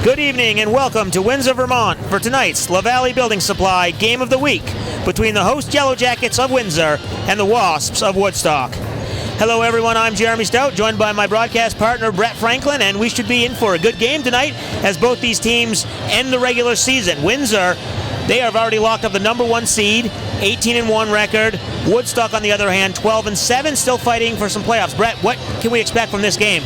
Good evening and welcome to Windsor, Vermont for tonight's La Valley Building Supply Game of the Week between the host Yellow Jackets of Windsor and the Wasps of Woodstock. Hello everyone, I'm Jeremy Stout, joined by my broadcast partner Brett Franklin, and we should be in for a good game tonight as both these teams end the regular season. Windsor, they have already locked up the number one seed, 18-1 record. Woodstock, on the other hand, 12-7, still fighting for some playoffs. Brett, what can we expect from this game?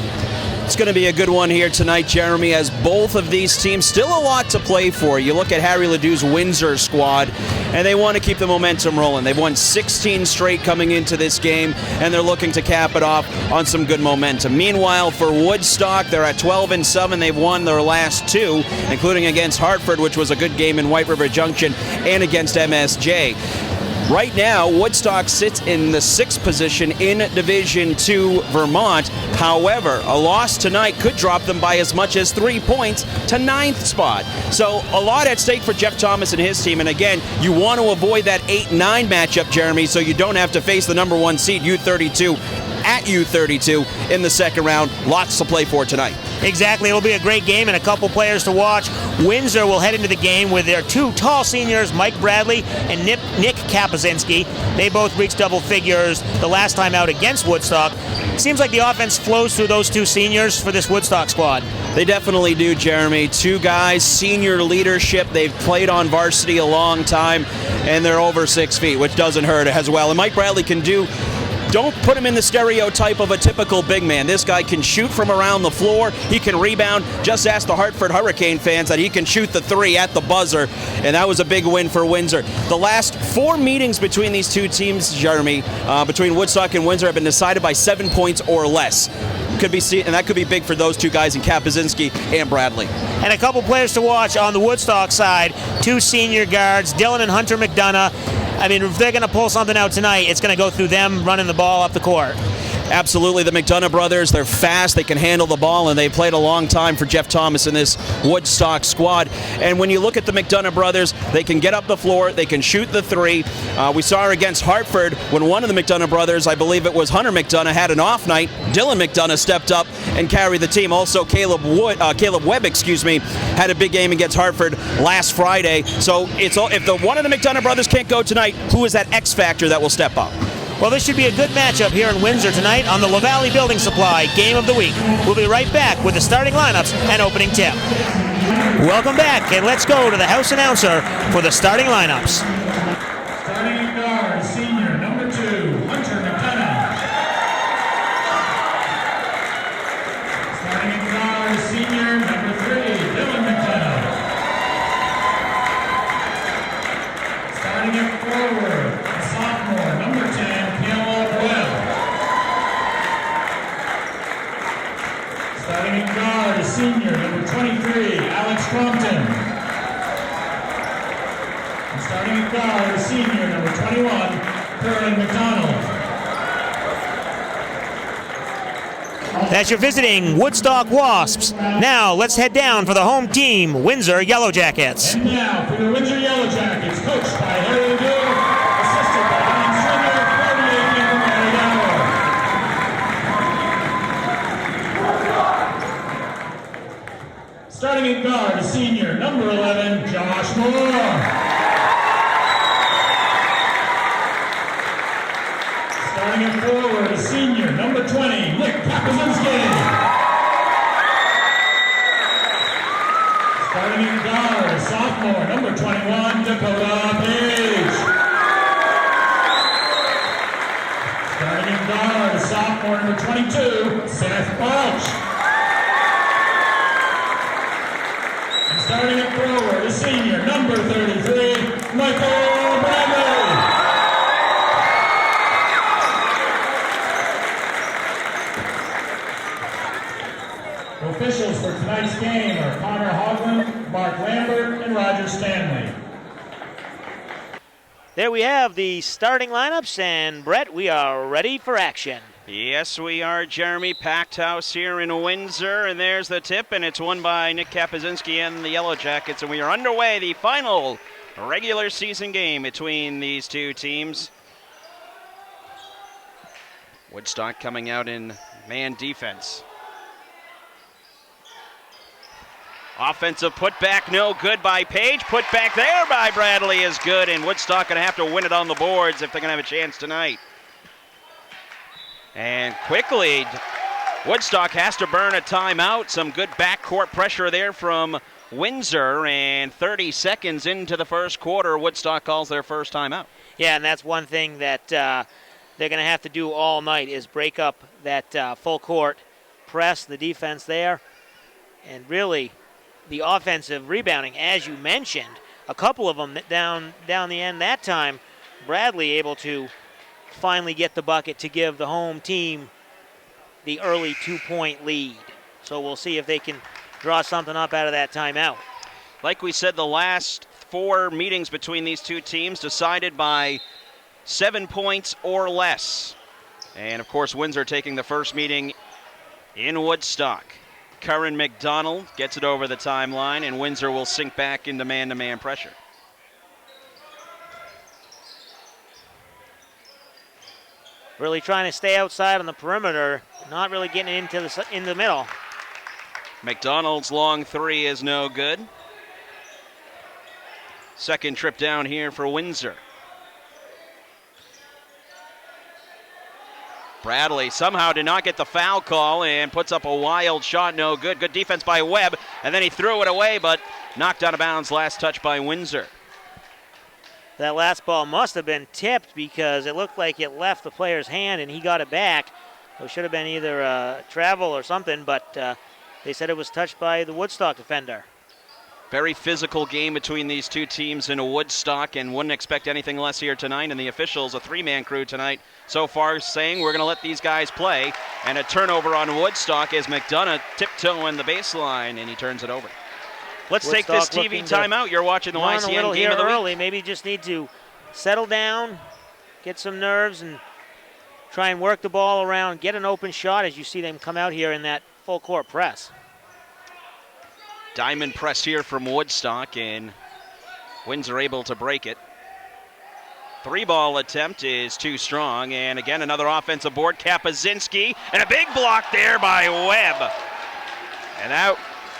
It's going to be a good one here tonight, Jeremy, as both of these teams still a lot to play for. You look at Harry Ledoux's Windsor squad, and they want to keep the momentum rolling. They've won 16 straight coming into this game, and they're looking to cap it off on some good momentum. Meanwhile, for Woodstock, they're at 12-7. They've won their last two, including against Hartford, which was a good game in White River Junction, and against MSJ. Right now, Woodstock sits in the 6th position in Division II Vermont. However, a loss tonight could drop them by as much as 3 points to 9th spot. So a lot at stake for Jeff Thomas and his team. And again, you want to avoid that 8-9 matchup, Jeremy, so you don't have to face the number one seed, U32, at U32 in the second round. Lots to play for tonight. Exactly. It'll be a great game and a couple players to watch. Windsor will head into the game with their two tall seniors, Mike Bradley and Nick Kapazinski. They both reached double figures the last time out against Woodstock. Seems like the offense flows through those two seniors for this Woodstock squad. They definitely do, Jeremy. Two guys, senior leadership. They've played on varsity a long time, and they're over 6 feet, which doesn't hurt as well. And Mike Bradley can do... Don't put him in the stereotype of a typical big man. This guy can shoot from around the floor. He can rebound. Just ask the Hartford Hurricane fans that he can shoot the three at the buzzer, and that was a big win for Windsor. The last 4 meetings between these two teams, Jeremy, between Woodstock and Windsor, have been decided by 7 points or less. And that could be big for those two guys in Kapazinski and Bradley. And a couple players to watch on the Woodstock side, two senior guards, Dylan and Hunter McDonough. I mean, if they're going to pull something out tonight, it's going to go through them running the ball up the court. Absolutely. The McDonough brothers, they're fast, they can handle the ball, and they played a long time for Jeff Thomas in this Woodstock squad. And when you look at the McDonough brothers, they can get up the floor, they can shoot the three. We saw against Hartford when one of the McDonough brothers, I believe it was Hunter McDonough, had an off night. Dylan McDonough stepped up and carried the team. Also, Caleb Webb, had a big game against Hartford last Friday. So if one of the McDonough brothers can't go tonight, who is that X factor that will step up? Well, this should be a good matchup here in Windsor tonight on the La Valley Building Supply Game of the Week. We'll be right back with the starting lineups and opening tip. Welcome back, and let's go to the house announcer for the starting lineups. Starting in guard, senior, number 2, Hunter McDonough. Starting in guard, senior, number 3, Dylan McDonough. Starting in forward, a sophomore, number 10, starting in guard, senior, number 23, Alex Crompton. And starting in guard, senior, number 21, Curran McDonald. That's your visiting Woodstock Wasps. Now, let's head down for the home team, Windsor Yellow Jackets. And now, for the Windsor Yellow Jackets, coached by Harry Ledoux, assisted by Don Stringer, coordinating from Mary Dower. Starting in guard, senior, number 11, Josh Moore. Starting in forward, senior, number 20, Nick Kapazinski. Starting in guard, sophomore, number 21, Dakota Page. Starting in guard, sophomore, number 22, Seth Balch. And starting in forward, senior, number 33, Michael Bradley. Officials for tonight's game are Connor Hogland, Mark Lambert, and Roger Stanley. There we have the starting lineups, and Brett, we are ready for action. Yes, we are, Jeremy. Packed house here in Windsor, and there's the tip, and it's won by Nick Kapazinski and the Yellow Jackets, and we are underway, the final regular season game between these two teams. Woodstock coming out in man defense. Offensive putback, no good by Page. Putback there by Bradley is good, and Woodstock going to have to win it on the boards if they're going to have a chance tonight. And quickly, Woodstock has to burn a timeout. Some good backcourt pressure there from Windsor, and 30 seconds into the first quarter, Woodstock calls their first timeout. Yeah, and that's one thing that they're going to have to do all night is break up that full court press, the defense there, and really the offensive rebounding, as you mentioned. A couple of them down the end that time. Bradley able to finally get the bucket to give the home team the early 2-point lead. So we'll see if they can draw something up out of that timeout. Like we said, the last 4 meetings between these two teams decided by 7 points or less. And, of course, Windsor taking the first meeting in Woodstock. Curran McDonald gets it over the timeline, and Windsor will sink back into man-to-man pressure. Really trying to stay outside on the perimeter, not really getting into the middle. McDonald's long 3 is no good. Second trip down here for Windsor. Bradley somehow did not get the foul call and puts up a wild shot, no good. Good defense by Webb, and then he threw it away, but knocked out of bounds. Last touch by Windsor. That last ball must have been tipped because it looked like it left the player's hand and he got it back. It should have been either travel or something, but they said it was touched by the Woodstock defender. Very physical game between these two teams in Woodstock, and wouldn't expect anything less here tonight. And the officials, a 3-man crew tonight so far, saying we're going to let these guys play. And a turnover on Woodstock as McDonough tiptoeing the baseline, and he turns it over. Let's take this TV timeout. You're watching the YCN Game of the Week. Maybe just need to settle down, get some nerves, and try and work the ball around, get an open shot as you see them come out here in that full court press. Diamond press here from Woodstock, and Windsor able to break it. 3-ball attempt is too strong, and again another offensive board. Kapazinski, and a big block there by Webb. And out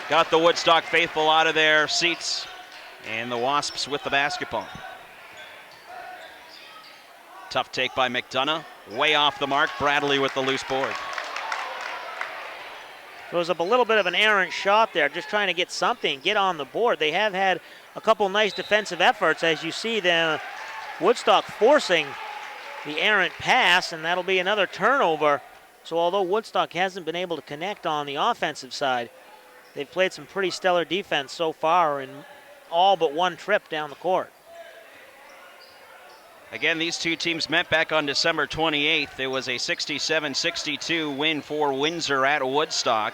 got the Woodstock faithful out of their seats, and the Wasps with the basketball. Tough take by McDonough, way off the mark. Bradley with the loose board. Throws up a little bit of an errant shot there, just trying to get something, get on the board. They have had a couple nice defensive efforts, as you see the Woodstock forcing the errant pass, and that'll be another turnover. So although Woodstock hasn't been able to connect on the offensive side, they've played some pretty stellar defense so far in all but one trip down the court. Again, these two teams met back on December 28th. There was a 67-62 win for Windsor at Woodstock.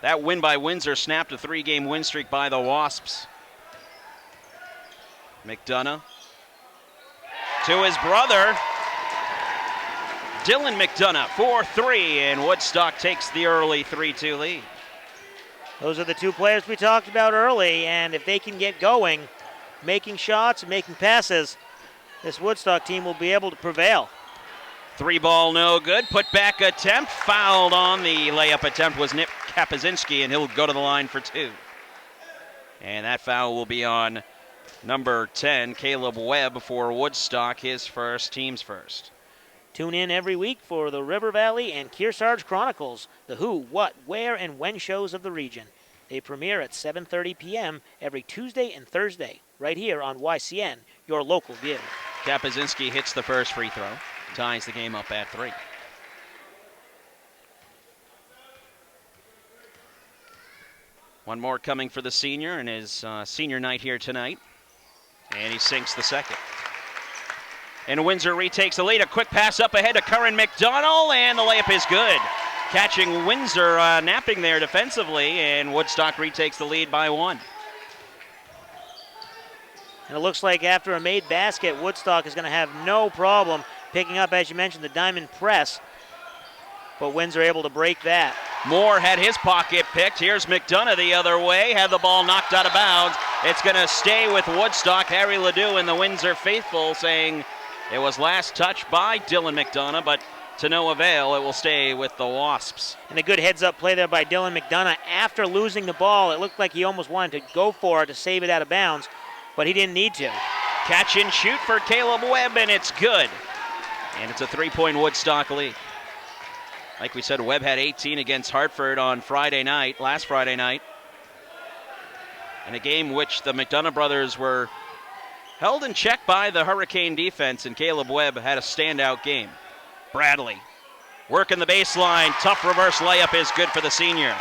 That win by Windsor snapped a 3-game win streak by the Wasps. McDonough to his brother, Dylan McDonough, 4-3, and Woodstock takes the early 3-2 lead. Those are the two players we talked about early, and if they can get going, making shots and making passes, this Woodstock team will be able to prevail. 3-ball no good. Put back attempt. Fouled on the layup attempt was Nick Kapazinski, and he'll go to the line for 2. And that foul will be on number 10, Caleb Webb, for Woodstock, his first, team's first. Tune in every week for the River Valley and Kearsarge Chronicles, the who, what, where, and when shows of the region. They premiere at 7:30 p.m. every Tuesday and Thursday, right here on YCN, your local view. Kapazinski hits the first free throw, ties the game up at 3. One more coming for the senior in his senior night here tonight, and he sinks the second. And Windsor retakes the lead. A quick pass up ahead to Curran McDonald, and the layup is good. Catching Windsor napping there defensively, and Woodstock retakes the lead by 1. And it looks like after a made basket, Woodstock is going to have no problem picking up, as you mentioned, the diamond press. But Windsor able to break that. Moore had his pocket picked. Here's McDonough the other way. Had the ball knocked out of bounds. It's going to stay with Woodstock. Harry Ledoux and the Windsor faithful saying it was last touched by Dylan McDonough, but to no avail. It will stay with the Wasps. And a good heads-up play there by Dylan McDonough. After losing the ball, it looked like he almost wanted to go for it to save it out of bounds, but he didn't need to. Catch and shoot for Caleb Webb, and it's good. And it's a 3-point Woodstock lead. Like we said, Webb had 18 against Hartford on last Friday night. In a game which the McDonough brothers were held in check by the Hurricane defense, and Caleb Webb had a standout game. Bradley working the baseline. Tough reverse layup is good for the senior.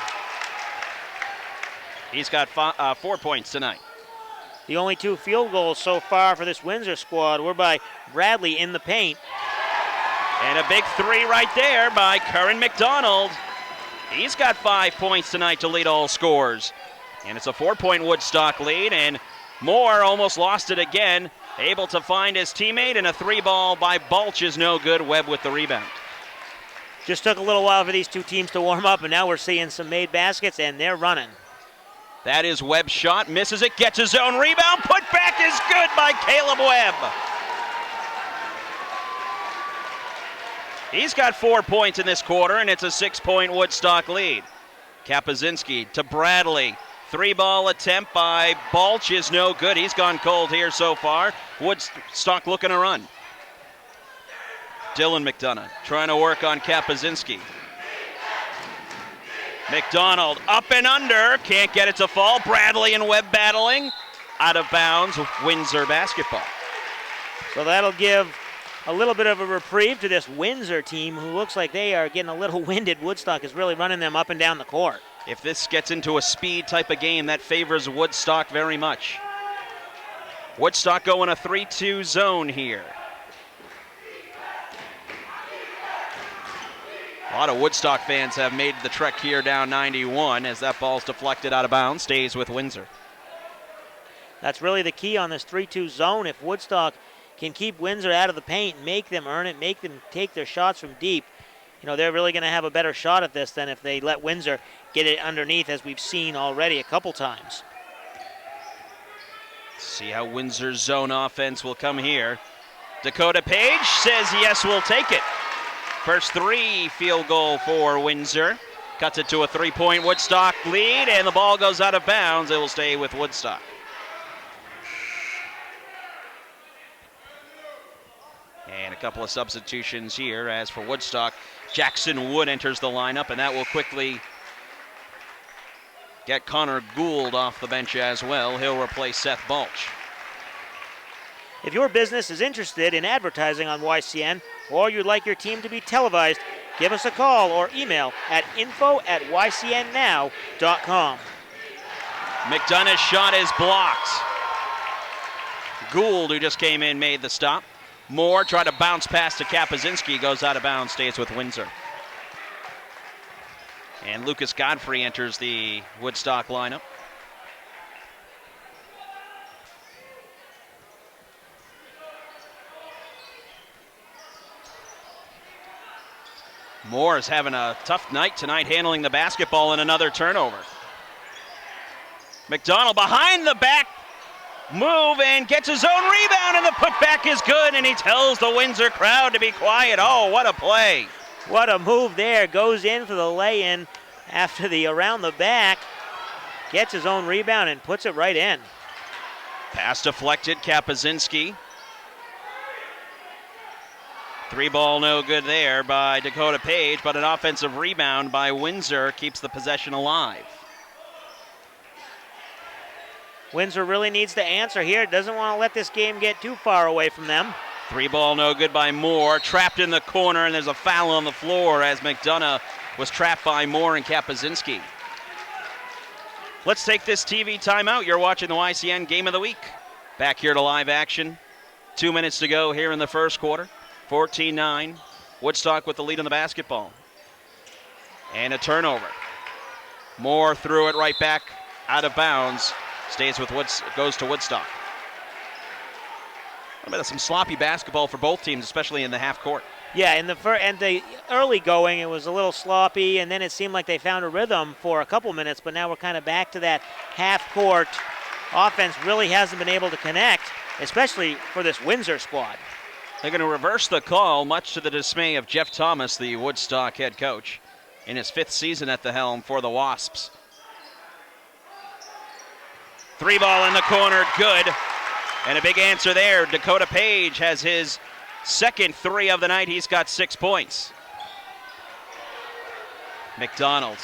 He's got 4 points tonight. The only 2 field goals so far for this Windsor squad were by Bradley in the paint. And a big 3 right there by Curran McDonald. He's got 5 points tonight to lead all scores. And it's a 4-point Woodstock lead, and Moore almost lost it again. Able to find his teammate, and a 3-ball by Balch is no good. Webb with the rebound. Just took a little while for these 2 teams to warm up, and now we're seeing some made baskets, and they're running. That is Webb's shot. Misses it, gets his own rebound. Put back is good by Caleb Webb. He's got 4 points in this quarter, and it's a 6-point Woodstock lead. Kapuzinski to Bradley. 3-ball attempt by Balch is no good. He's gone cold here so far. Woodstock looking to run. Dylan McDonough trying to work on Kapuzinski. McDonald up and under. Can't get it to fall. Bradley and Webb battling. Out of bounds. Windsor basketball. So that'll give a little bit of a reprieve to this Windsor team, who looks like they are getting a little winded. Woodstock is really running them up and down the court. If this gets into a speed type of game, that favors Woodstock very much. Woodstock going a 3-2 zone here. A lot of Woodstock fans have made the trek here down 91 as that ball's deflected out of bounds, stays with Windsor. That's really the key on this 3-2 zone. If Woodstock can keep Windsor out of the paint, make them earn it, make them take their shots from deep, they're really going to have a better shot at this than if they let Windsor get it underneath, as we've seen already a couple times. See how Windsor's zone offense will come here. Dakota Page says yes, we'll take it. First 3 field goal for Windsor. Cuts it to a 3-point Woodstock lead, and the ball goes out of bounds. It will stay with Woodstock. And a couple of substitutions here. As for Woodstock, Jackson Wood enters the lineup, and that will quickly get Connor Gould off the bench as well. He'll replace Seth Balch. If your business is interested in advertising on YCN, or you'd like your team to be televised, give us a call or email at info@ycnnow.com. McDonough's shot is blocked. Gould, who just came in, made the stop. Moore tried to bounce pass to Kapuzinski, goes out of bounds, stays with Windsor. And Lucas Godfrey enters the Woodstock lineup. Moore is having a tough night tonight handling the basketball, and another turnover. McDonald behind the back move and gets his own rebound, and the putback is good, and he tells the Windsor crowd to be quiet. Oh, what a play. What a move there. Goes in for the lay-in after the around the back. Gets his own rebound and puts it right in. Pass deflected, Kapuzinski. 3-ball no good there by Dakota Page, but an offensive rebound by Windsor keeps the possession alive. Windsor really needs to answer here. Doesn't want to let this game get too far away from them. 3-ball no good by Moore. Trapped in the corner, and there's a foul on the floor as McDonough was trapped by Moore and Kapuzinski. Let's take this TV timeout. You're watching the YCN Game of the Week. Back here to live action. 2 minutes to go here in the first quarter. 14-9. Woodstock with the lead in the basketball. And a turnover. Moore threw it right back out of bounds. Stays with goes to Woodstock. A bit of some sloppy basketball for both teams, especially in the half court. Yeah, in the early going, it was a little sloppy, and then it seemed like they found a rhythm for a couple minutes, but now we're kind of back to that half court. Offense really hasn't been able to connect, especially for this Windsor squad. They're going to reverse the call, much to the dismay of Jeff Thomas, the Woodstock head coach, in his 5th season at the helm for the Wasps. 3-ball in the corner, good. And a big answer there. Dakota Page has his 2nd 3 of the night. He's got 6 points. McDonald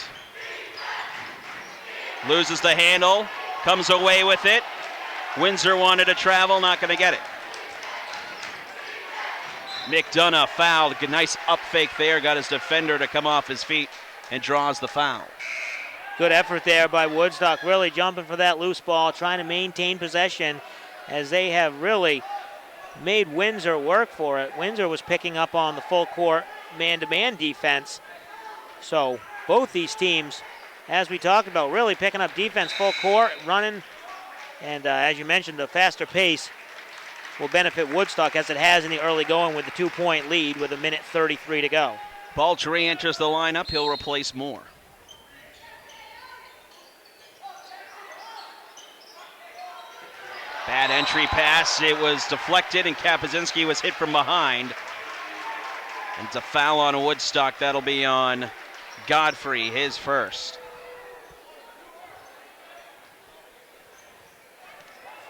loses the handle, comes away with it. Windsor wanted to travel, not going to get it. McDonough fouled. Nice up fake there. Got his defender to come off his feet and draws the foul. Good effort there by Woodstock, really jumping for that loose ball, trying to maintain possession as they have really made Windsor work for it. Windsor was picking up on the full court man-to-man defense. So both these teams, as we talked about, really picking up defense full court, running, and as you mentioned, the faster pace will benefit Woodstock as it has in the early going with the 2-point lead with 1:33 to go. Balch re-enters the lineup. He'll replace Moore. Bad entry pass. It was deflected, and Kapuzinski was hit from behind. And it's a foul on Woodstock. That'll be on Godfrey, his first.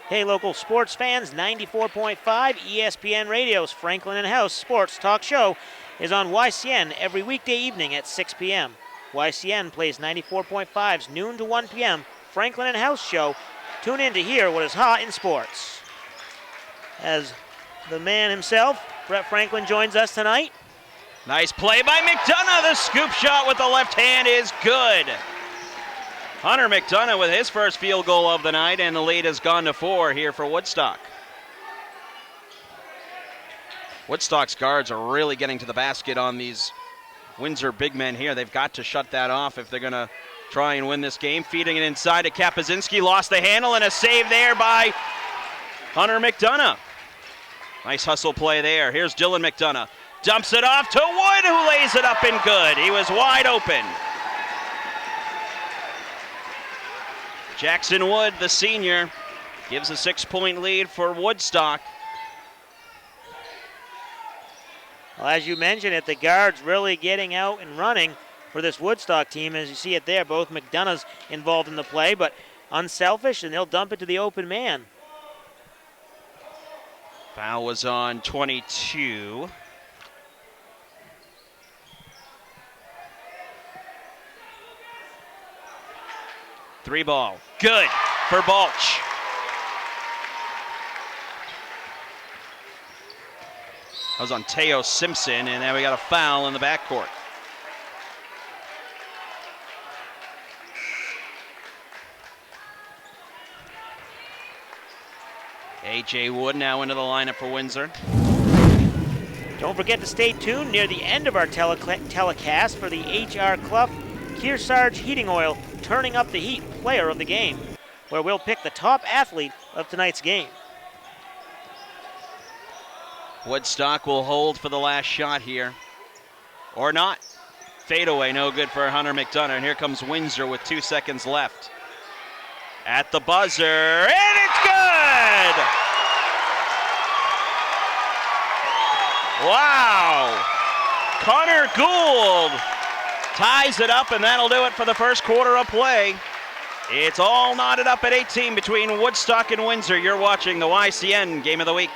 Hey, local sports fans, 94.5 ESPN Radio's Franklin and House Sports Talk Show is on YCN every weekday evening at 6 p.m. YCN plays 94.5's noon to 1 p.m. Franklin and House Show. Tune in to hear what is hot in sports. As the man himself, Brett Franklin, joins us tonight. Nice play by McDonough. The scoop shot with the left hand is good. Hunter McDonough with his first field goal of the night, and the lead has gone to 4 here for Woodstock. Woodstock's guards are really getting to the basket on these Windsor big men here. They've got to shut that off if they're going to try and win this game. Feeding it inside to Kapuzinski, lost the handle, and a save there by Hunter McDonough. Nice hustle play there. Here's Dylan McDonough. Dumps it off to Wood, who lays it up and good. He was wide open. Jackson Wood, the senior, gives a 6-point lead for Woodstock. Well, as you mentioned it, the guards really getting out and running for this Woodstock team. As you see it there, both McDonough's involved in the play, but unselfish, and they'll dump it to the open man. Foul was on 22. Three ball. Good for Balch. That was on Teo Simpson, and now we got a foul in the backcourt. A.J. Wood now into the lineup for Windsor. Don't forget to stay tuned near the end of our telecast for the H.R. Clough Kearsarge Heating Oil Turning Up the Heat Player of the Game, where we'll pick the top athlete of tonight's game. Woodstock will hold for the last shot here. Or not. Fadeaway, no good for Hunter McDonough. And here comes Windsor with 2 seconds left. At the buzzer, and it's good! Wow! Connor Gould ties it up, and that'll do it for the first quarter of play. It's all knotted up at 18 between Woodstock and Windsor. You're watching the YCN Game of the Week.